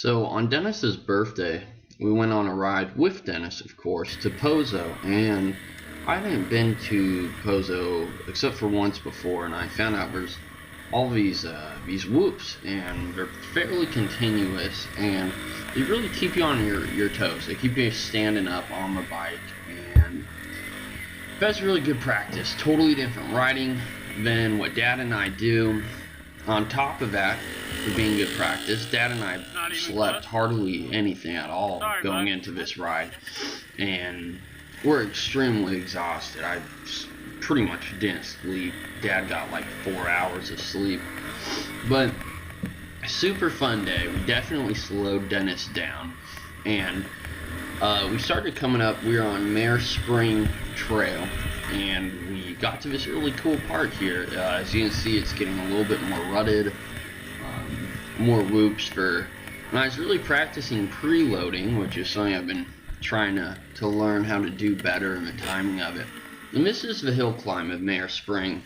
So on Dennis's birthday, we went on a ride with Dennis, of course, to Pozo, and I hadn't been to Pozo except for once before, and I found out there's all these whoops, and they're fairly continuous, and they really keep you on your toes. They keep you standing up on the bike, and that's really good practice. Totally different riding than what Dad and I do. On top of that, for being good practice, Dad and I slept hardly anything at all going into this ride, and we're extremely exhausted. I pretty much didn't sleep. Dad got like 4 hours of sleep, but super fun day. We definitely slowed Dennis down, and we started coming up. We were on Mare Spring Trail, and we got to this really cool part here. As you can see, it's getting a little bit more rutted, more whoops and I was really practicing preloading, which is something I've been trying to learn how to do better in the timing of it. And this is the hill climb of Mare Spring.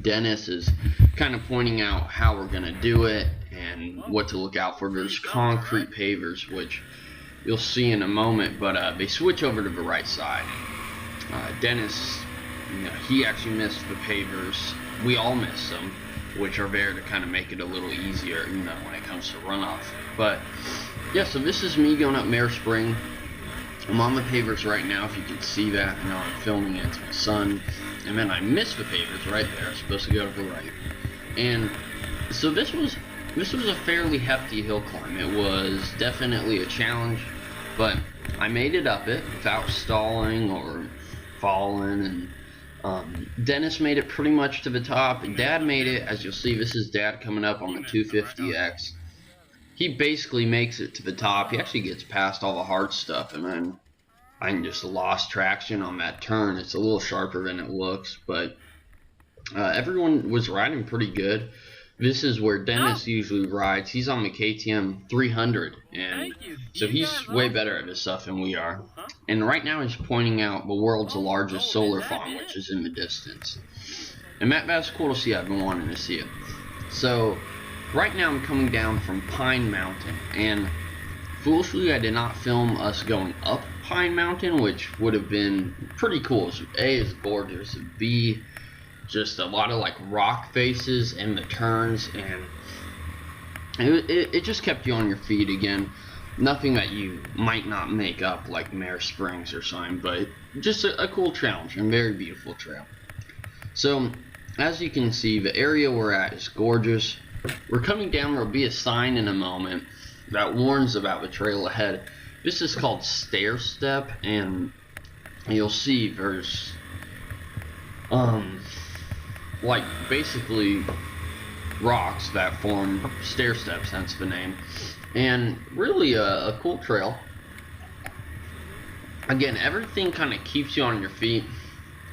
Dennis is kind of pointing out how we're going to do it and what to look out for. There's concrete pavers, which you'll see in a moment, but they switch over to the right side. Dennis, he actually missed the pavers. We all missed them, which are there to kind of make it a little easier, when it comes to runoff. But yeah, so this is me going up Mare Spring. I'm on the pavers right now, if you can see that. I'm filming it to the sun, and then I missed the pavers right there. I'm supposed to go to the right, and so this was a fairly hefty hill climb. It was definitely a challenge, but I made it up it without stalling or falling, and Dennis made it pretty much to the top. Dad made it, as you'll see. This is Dad coming up on the 250X. He basically makes it to the top. He actually gets past all the hard stuff, and then I just lost traction on that turn. It's a little sharper than it looks, but everyone was riding pretty good. This is where Dennis usually rides. He's on the KTM 300, and so he's way better at this stuff than we are. And right now he's pointing out the world's largest solar farm, which is in the distance. And that's cool to see. I've been wanting to see it. So right now I'm coming down from Pine Mountain, and foolishly I did not film us going up Pine Mountain, which would have been pretty cool. So A, is gorgeous, B, just a lot of like rock faces and the turns, and it just kept you on your feet again. Nothing that you might not make up like Mare Springs or something, but just a cool challenge and very beautiful trail. So as you can see, the area we're at is gorgeous. We're coming down. There'll be a sign in a moment that warns about the trail ahead. This is called Stair Step, and you'll see there's like basically rocks that form stair steps, hence the name, and really a cool trail. Again, everything kind of keeps you on your feet.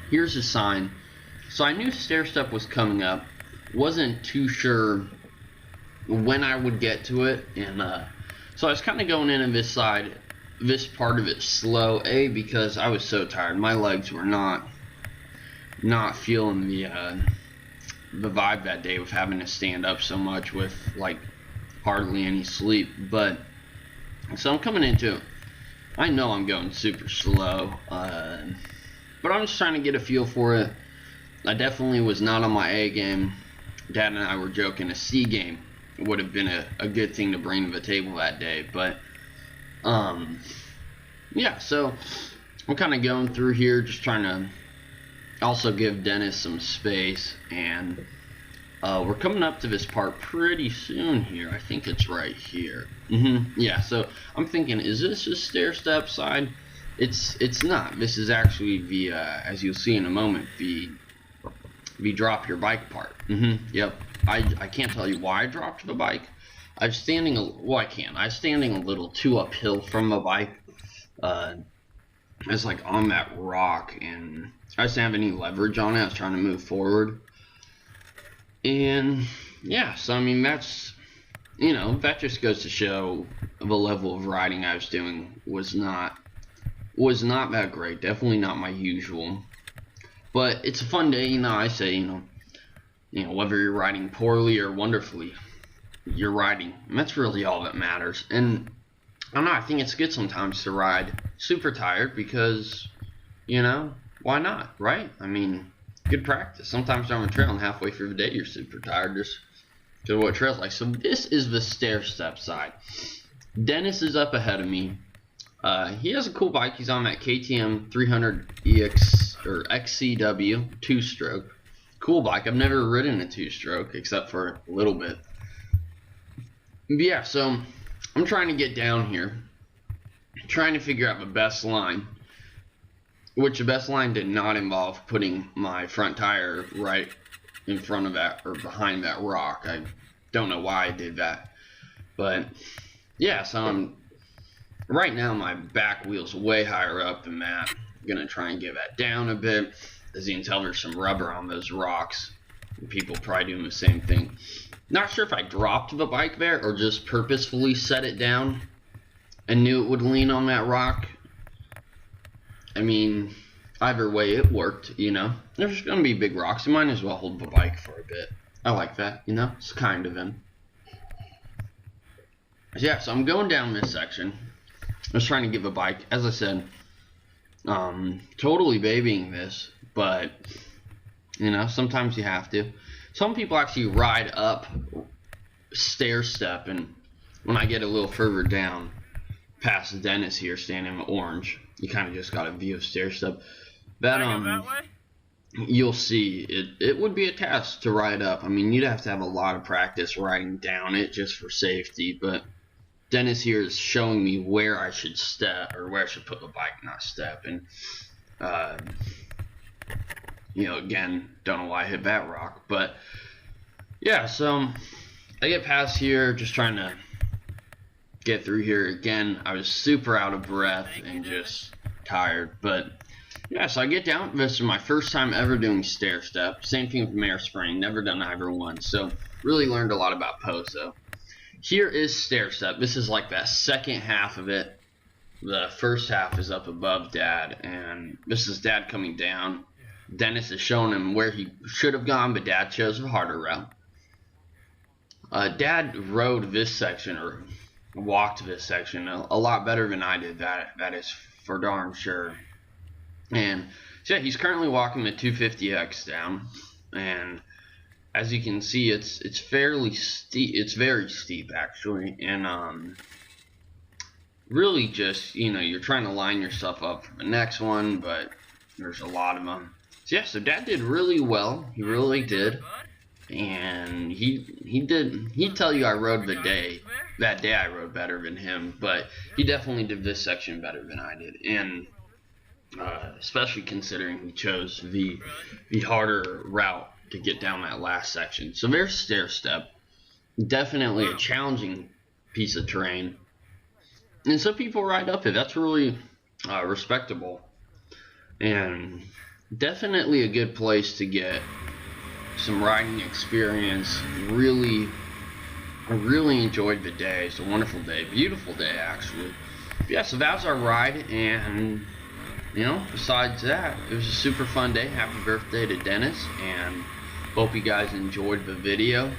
Here's a sign. So I knew stair step was coming up, wasn't too sure when I would get to it, and so I was kind of going into this part of it slow, because I was so tired. My legs were not feeling the vibe that day with having to stand up so much with like hardly any sleep. But so I'm coming into it. I know I'm going super slow, but I'm just trying to get a feel for it. I definitely was not on my A game. Dad and I were joking a C game would have been a good thing to bring to the table that day. But yeah, so I'm kind of going through here, just trying to also give Dennis some space, and we're coming up to this part pretty soon here. I think it's right here. Yeah, so I'm thinking, is this a stair step side? It's not. This is actually the as you'll see in a moment, the drop your bike part. Yep. I can't tell you why I dropped the bike. I was standing I was standing a little too uphill from the bike. I was like on that rock, and I just didn't have any leverage on it. I was trying to move forward, and yeah, so I mean that's, that just goes to show the level of riding I was doing was not that great. Definitely not my usual, but it's a fun day. I say, whether you're riding poorly or wonderfully, you're riding, and that's really all that matters. And I don't know, I think it's good sometimes to ride super tired because, you know, why not, right? I mean, good practice. Sometimes on a trail and halfway through the day you're super tired just to what trail's like. So this is the stair step side. Dennis is up ahead of me. He has a cool bike. He's on that KTM 300 EX or XCW 2-stroke. Cool bike. I've never ridden a 2-stroke except for a little bit. But yeah, so I'm trying to get down here, trying to figure out the best line, which the best line did not involve putting my front tire right in front of that or behind that rock. I don't know why I did that, but yeah, so right now my back wheel's way higher up than that. I'm gonna try and get that down a bit. As you can tell, there's some rubber on those rocks. People probably doing the same thing. Not sure if I dropped the bike there or just purposefully set it down and knew it would lean on that rock. I mean, either way it worked, you know. There's gonna be big rocks. You might as well hold the bike for a bit. I like that, you know. It's kind of him. Yeah, so I'm going down this section. I was trying to give a bike, as I said, totally babying this, but you know, sometimes you have to. Some people actually ride up stair step, and when I get a little further down past Dennis here standing in orange, you kind of just got a view of stair step. That you'll see it would be a task to ride up. I mean, you'd have to have a lot of practice riding down it just for safety, but Dennis here is showing me where I should step, or where I should put the bike, not step. And you know, again, don't know why I hit that rock, but yeah, so I get past here, just trying to get through here. Again, I was super out of breath and just tired, but yeah, so I get down. This is my first time ever doing stair step. Same thing with mare spring, never done either one, so really learned a lot about Pozo. Here is stair step. This is like that second half of it. The first half is up above Dad, and this is Dad coming down. Dennis is showing him where he should have gone, but Dad chose a harder route. Dad rode this section, or walked this section, a lot better than I did. That is for darn sure. And so yeah, he's currently walking the 250X down, and as you can see, it's fairly steep. It's very steep actually, and really just, you know, you're trying to line yourself up for the next one, but there's a lot of them. So yeah, so Dad did really well. He really did, and he'd tell you I rode that day I rode better than him, but he definitely did this section better than I did, and especially considering he chose the harder route to get down that last section. So there's stair step, definitely a challenging piece of terrain, and some people ride up it. That's really respectable, and definitely a good place to get some riding experience. I really enjoyed the day. It's a wonderful day, beautiful day actually. But yeah, so that was our ride, and you know, besides that, it was a super fun day. Happy birthday to Dennis, and hope you guys enjoyed the video.